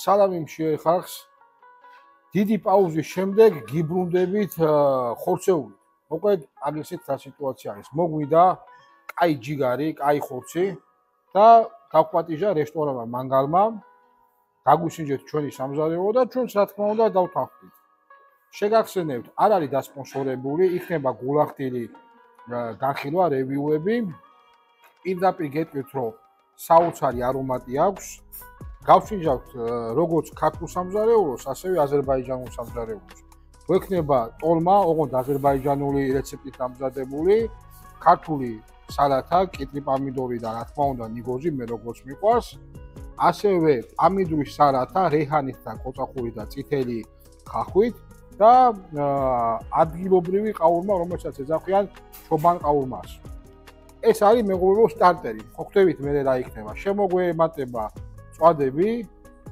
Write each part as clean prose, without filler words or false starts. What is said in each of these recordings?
სალამი მშიერ ხალხს. დიდი პაუზის შემდეგ გიბრუნდებით ხორცეულით. მოკლედ აგრესეთ სიტუაცია არის. მოგვიდა კაი ჯიგარი, კაი ხორცი და დავყვატიჟა რესტორანმა მანგალმა. გაგვისინჯეთ ჩვენი სამზარეულო და ჩვენც რა თქმა უნდა დავთანხმდით. შეგახსენებთ, არ არის დასპონსორებული, იქნება გულახდილი განხილვა რევიუები. პირდაპირ გეტყვით, რომ საოცარი არომატი აქვს. გავსინჯავთ როგორც ქართულ სამზარეულოს, ასევე აზერბაიჯანულ სამზარეულოს. გვექნება ტოლმა, ოღონდ აზერბაიჯანული რეცეპტით დამზადებული, ქართული სალათა, კიტრი პამიდორი და რა თქმა უნდა ნიგოზი, მე როგორც მიყვარს. ასევე პამიდურის სალათა, რეჰანით და კოწახური და წითელი ხახვით და ადგილობრივი ყაურმა, რომელსაც ეძახიან ჩობან ყაურმას. ეს არის მეგობრებო სტარტერი. ხო ხვდებით მე რა იქნება. შემოგვემატება წვადები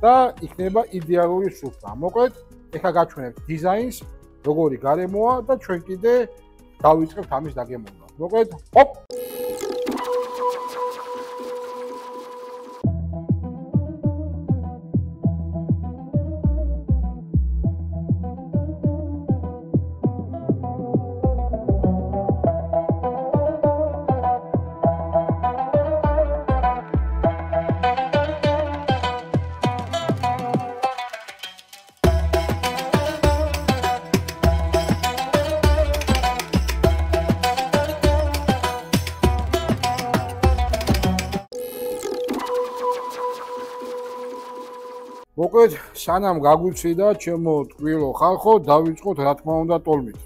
და იქნება იდეალური სუფრა. მოკლედ, ეხლა გაჩვენებთ დიზაინს, როგორი გარემოა და ჩვენ კიდე დავიწყებთ ამის დაგემოვება. მოკლედ, ჰოპ! მოკლედ, სანამ გაგვიციდა ჩემო ტყვილო ხალხო, დავიწყოთ რა თქმა უნდა ტოლმით.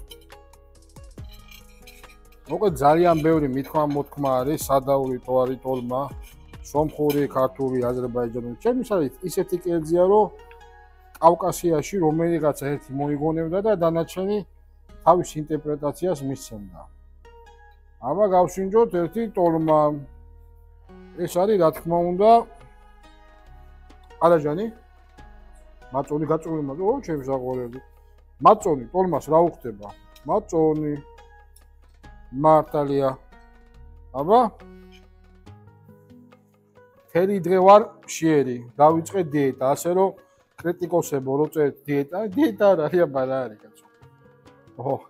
მოკლედ, ძალიან ბევრი მithმა-მოთქმა არის, სადაური თუ არის ტოლმა, სომხური, ქართული, აზერბაიჯანული. ჩემისაც ისეთი კერძია, რომ კავკასიაში რომელიღაცა ერთი მოიგონებდა და დანარჩენი თავის ინტერპრეტაციას მისცემდა. აბა გავსინჯოთ ერთი ტოლმა. ეს არის რა თქმა უნდა ყარაჯანი. მაწონი გაწეული მაწონი, ო ჩემი საყვარელი. მაწონი, ტოლმას რა უხდება? მაწონი. მართალია. აბა. თერი დღე ვარ მშიერი, დავიწყე დიეტა, ასე რომ კრიტიკოსებო რო წერთ დიეტა, დიეტა არ არის, აბა რა არის კაცო. ოჰ.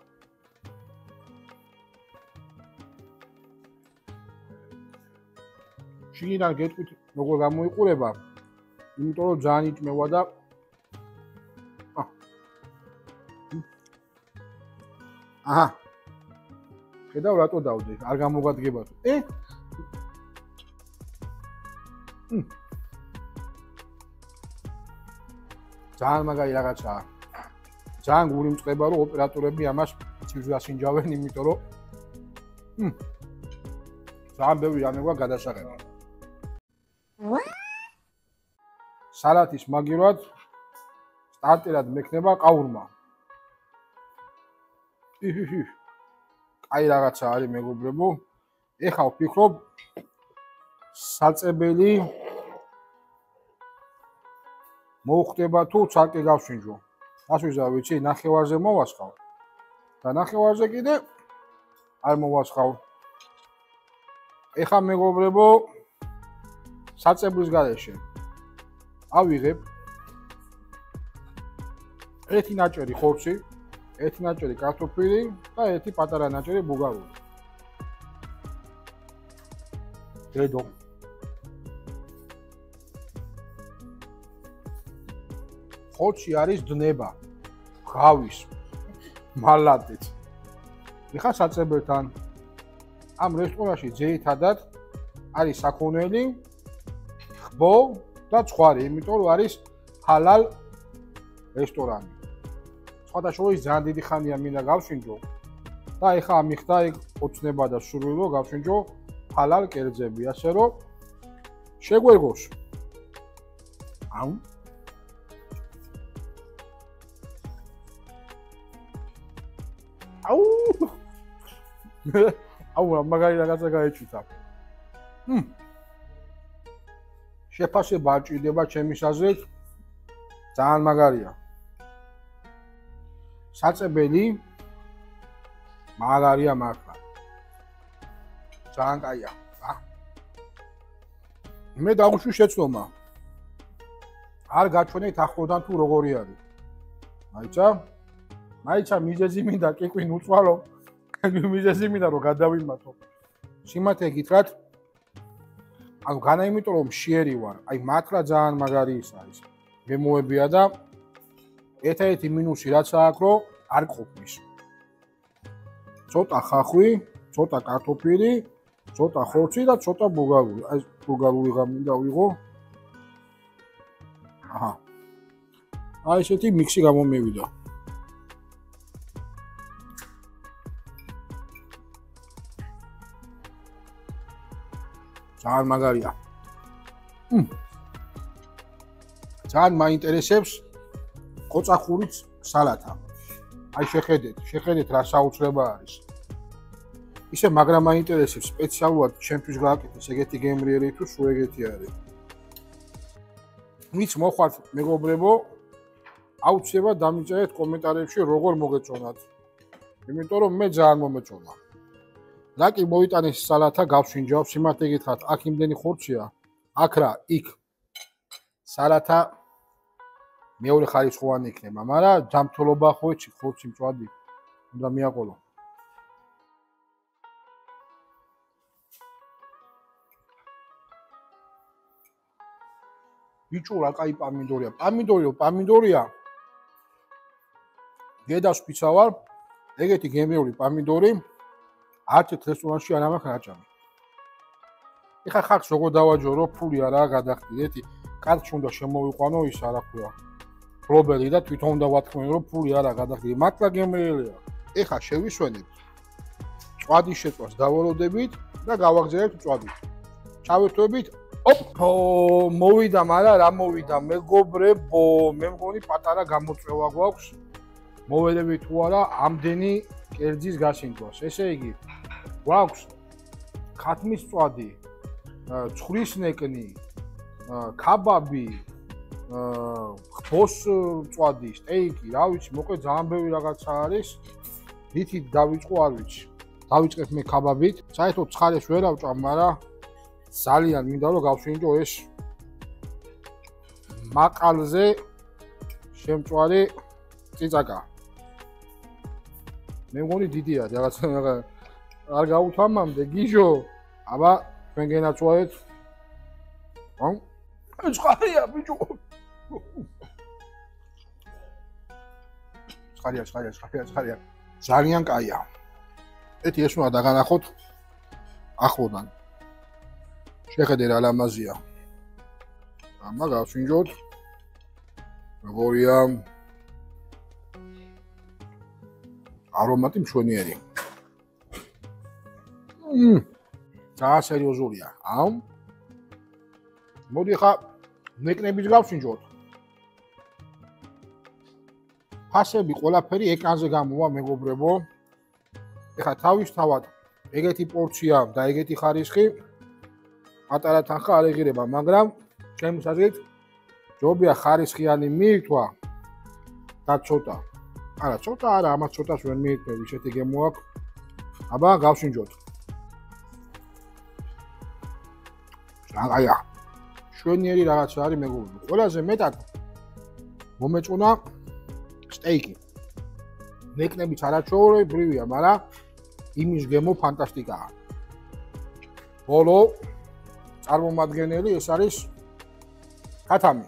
შიგნიდან გეტყვით, როგორ გამოიყურება? იმიტომ რომ ძალიან იჭმევა და აჰა. ხედავ რატო დავდე? არ გამოგადგებათ. ძალიან მაგარი რაღაცაა. ძალიან გული მწყება რომ ოპერატორები ამას ცივს გასინჯავენ, იმიტომ რომ ძალიან ბევრი რამე გვაქვს გადასაღები. სალათის მაგივრად სტარტერად მექნება ყაურმა. კაი რაღაცა არის მეგობრებო. ეხლა ვფიქრობ საწებელი მოუხდება თუ ცალკე გავშინჯო. ასე ვიცი, ნახევარზე მოვასხავ. და ნახევარზე კიდე არ მოვასხავ. ეხლა მეგობრებო საწებლის გარეშე ავიღებ ერთი ნაჭერი ხორცი, ერთი ნაჭერი კარტოფილი და ერთი პატარა ნაჭერი ბუგარული. დედო. ხორცი არის დნება, ღავის, მალატით. ეხლა საწებელთან ამ რესტორანში ძირითადად არის საქონელი, ხბო და ცხვარი, იმიტომ რომ არის ჰალალ რესტორანი. სხვადასხვა ძალიან დიდი ხანია მინდა გავშინჯო და ეხლა ამიხდა ეგ ოცნება და სურვილო გავშინჯო ჰალალ კერძები, ასე რომ შეგვერგოს. აუ აუ მაგარი რაღაცა გაეჭვიტა. შეფასება არ ჭირდება ჩემის აზრით. ძალიან მაგარია. საწებელი მაგარია მართლა. ძალიან კაია. მე დაგვიშვი შეცდომა. არ გაჩვენეთ ახლოდან თუ როგორი არის. მაიცა მიზეზი მინდა კიკვინ უწვალო. მიზეზი მინდა რომ გადავიმართო. სიმართლე გითხრათ, ანუ განა იმიტომ რომ შიერი ვარ, აი მართლა ძალიან მაგარი ის არის. გემოებია და ერთ-ერთი მინუსი რაც აქვს, რომ არ ყოფნის. ცოტა ხახვი, ცოტა კარტოფილი, ცოტა ხორცი და ცოტა ბულგარული. აი ბულგარული გამინდა ვიღო. აჰა. აი ესეთი მიქსი გამომივიდა. ძალიან მაგარია. ძალიან მაინტერესებს ყოწახურიც სალათა. აი შეხედეთ რა საოცრება არის. ისე მაგრამ მაინტერესებს სპეციალურად ჩემთვის გააკეთეს ეგეთი გემრიელი თუ სულ ეგეთი არის. ვინც მოხვართ მეგობრებო, აუცილებლად დამიწერეთ კომენტარებში როგორ მოგეწონათ. იმიტომ რომ მე ძალიან მომეწონა. რაკი მოიტანეს სალათა გავშინჯავ, სიმართლე გითხრათ, აქ იმდენი ხორცია, აქ რა, იქ სალათა მეორე ხარისხოვანი იქნება, მაგრამ ჯამთველობა ხო ეჩი ხორცი მწვადი უნდა მიაყოლო. ბიჭო რა კაი პამიდორია. პამიდორია. გედას ვფიცავარ, ეგეთი გემრიული პამიდორი არც ერთ რესტორანში არ ამაქვს რაჭამი. ეხა ხალხს როგორ დავაჯორო, ფული არაა გადახდიდეთი, კარტში უნდა შემოვიყვანო ის რა ქვია. პრობელი და თვითონ უნდა ვათქმენ რომ ფული არაა გადახდიდი. მართლა გემრიელია. ეხა შევისვენებთ. წვადის შეწვას დავალოდებით და გავაგზავნებთ წვადით. ჩავერთვებით. ოპ, მოვიდა, მაგრამ რა მოვიდა, მეგობრებო, მე მგონი პატარა გამოწვევა გვაქვს. მოველები თუ არა ამდენი კერძის გასინჯვას. ესე იგი, გვაქვს ხათმის წვადი, ცხვრის ნეკნი, კაბაბი, ხბოს წვადი, სტეიკი, რა ვიცი, მოკლედ ძალიან ბევრი რაღაცა არის. რითი დავიწყო არ ვიცი. დავიწყეთ მე კაბაბით. საერთოდ ცხარებს ვერ ავჭამ, მაგრამ ძალიან მინდა რომ გავშინჯო ეს მაყალზე შემწვარი წიწაკა. მე მგონი დიდია რაღაც არ გაუთამამდე გიჟო, აბა თქვენ გენაცვალეთ. ცხარია ბიჭო. ცხარია. ძალიან კაია. ეთი ეს უნდა დაგანახოთ ახლოდან. შეხედე რა ლამაზია. ამა გავშინჯოთ. როგორია არომატი მშვენიერი. ძალიან სერიოზულია. მოდი ხა ნეკნებით გავშინჯოთ. ფასები ყველაფერი ეკრანზე გამოვა მეგობრებო. ეხა თავისთავად ეგეთი პორცია და ეგეთი ხარისხი პატარა თანხა არ ეღირება, მაგრამ ჩემს აზრით ჯობია ხარისხიანი მიირთვა და ცოტა. არა, ცოტა არა, ამას ცოტას ვერ მიირთვები, ისეთი გემო აქვს. აბა გავშინჯოთ. რაღაცა შვენიერი რაღაცა არის მეგობრებო. ყველაზე მეტად მომეწონა სტეიკი. ნეკნებიც არაჩვეულებრივია, მაგრამ იმის გემო ფანტასტიკაა. ბოლო წარმომადგენელი ეს არის ქათამი.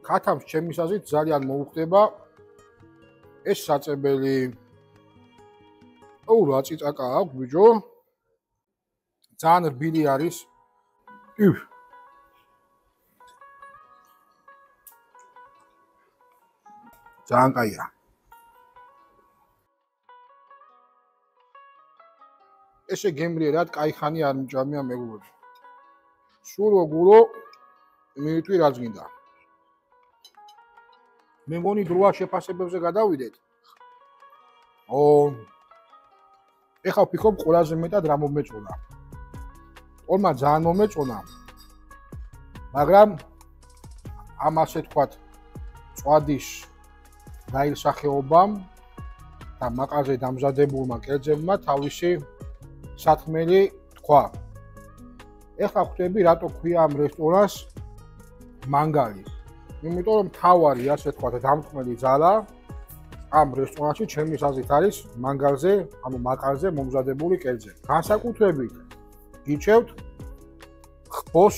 ქათამს ჩემის აზრით ძალიან მოუხდება ეს საწებელი. რა წიწაკა აქვს ბიჭო. ძალიან რბილი არის. ძალიან კაია. ესე გემრიერად კაი ხანი არ მიჭამია მეგობრებო. სულ როგორ მიიტვი რაც გინდა. მე მგონი დროა შეფასებებზე გადავიდეთ. ეხლა ვფიქრობ ყველაზე მეტად რა მომეწონა. ორმა ძალიან მომეწონა. მაგრამ ამ ასე თქვათ წვადის დაილსახეობამ და მაყაზე დამზადებულმა კერძებმა თავისი საქმელი თქვა. ეხლა ხვდები რატო ქვია ამ რესტორანს მანგალი. იმიტომ რომ თავარი ასე თქვა დამთმელი ძალა ამ რესტორანში ჩემი აზრით არის მანგალზე, ანუ მაკარზე მომზადებული კერძი. განსაკუთრებით გიჩევთ ხბოს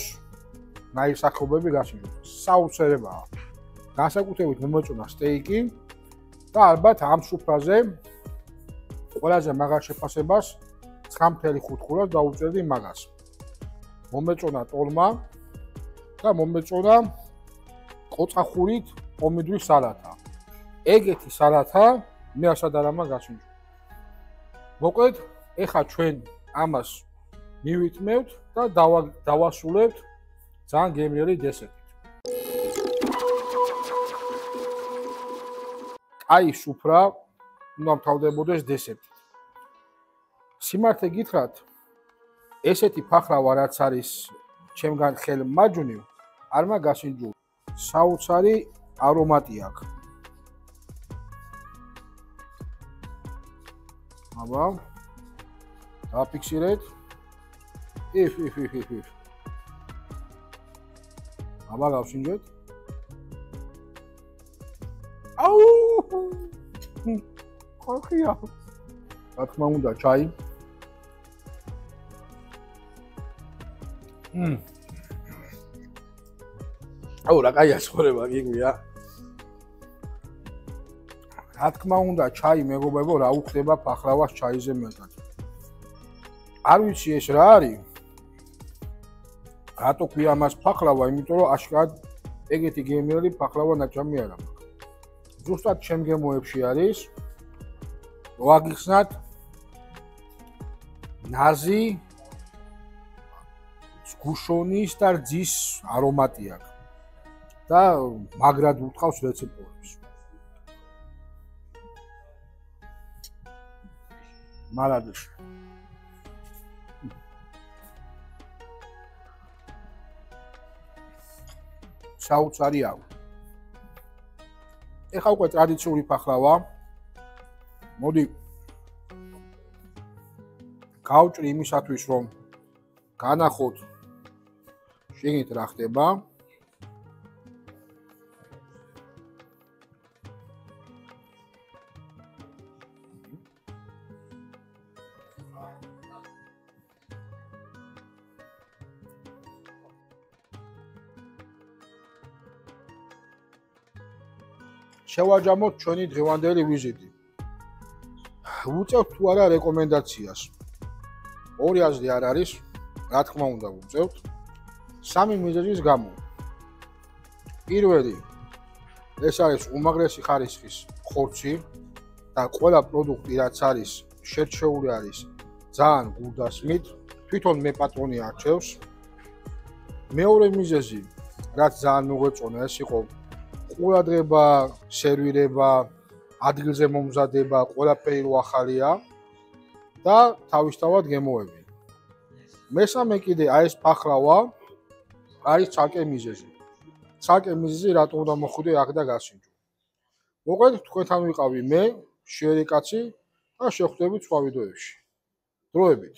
ნაირსახეობები გასინჯოთ. საოცრებაა. განსაკუთრებით მომეწონა სტეიკი და ალბათ ამ სუფრაზე ყველაზე მაღალ შეფასებას 9.5 დაუწერდი მაგას. მომეწონა ტოლმა და მომეწონა ყოწახურით პომიდორის სალათა. ეგეთი სალათა მე ასად არ ამა გასინჯო. მოკლედ, ეხლა ჩვენ ამას მივიტმევთ და დავასრულებთ ძალიან გემრიელი დესერტით. აი სუფრა უნდა მთავრდებოდეს დესერტით. სიმართლე გითხრათ, ესეთი ფახლავა რაც არის ჩემგან ხელმაჯვნივ, არ მაგასინჯულ. საოცარი არომატი აქვს. აბა, დაფიქსირეთ. აბა გავსინჯეთ. აუ! ხალხია. რა თქმა უნდა, ჩაი. აუ, რა კაი ასხორება გიგვია. რა თქმა უნდა, ჩაი მეგობრებო, რა უხდება ფახლავას ჩაიზე მეტად. არ ვიცი ეს რა არის. რატო ქვია ამას ფახლავა, იმიტომ რომ აშკარად ეგეთი გემრიელი ფახლავა ნაჭამი არ აქვს. ზუსტად შემგემოებში არის. მოაგიხსნათ ნაზი გუშონის და რძის არომატი აქვს. და მაგრად უტყავს რეცეპტორებს. მალადეშ. საოცარი აქვს. ეხლა უკვე ტრადიციული ფახლავა. მოდი გავჭრი იმისათვის რომ განახოთ შეგით რა ხდება. შევაჯამოთ ჩვენი დღევანდელი ვიზიტი. ვუწევთ თუ არა რეკომენდაციას. ორი აზრი არ არის, რა თქმა უნდა ვუწევთ. სამი მიზეზის გამო. პირველი, ეს არის უმაღლესი ხარისხის ხორცი და ყველა პროდუქტი რაც არის შერჩეული არის ძალიან გულდასმით, თვითონ მე პატრონი არჩევს. მეორე მიზეზი, რაც ძალიან მოგვეწონა, ეს იყო ყურადღება, სერვირება, ადგილზე მომზადება, ყველაფერი რო ახალია და თავისთავად გემოები. მესამე კიდე აი ეს ფახლავა არის ცალკე მიზეზი. ცალკე მიზეზი რატო უნდა მოხვიდე აქ და გასინჯო. მოკლედ თქვენთან ვიყავი მე, შერი კაცი და შევხვდებით სხვა ვიდეოებში. დროებით.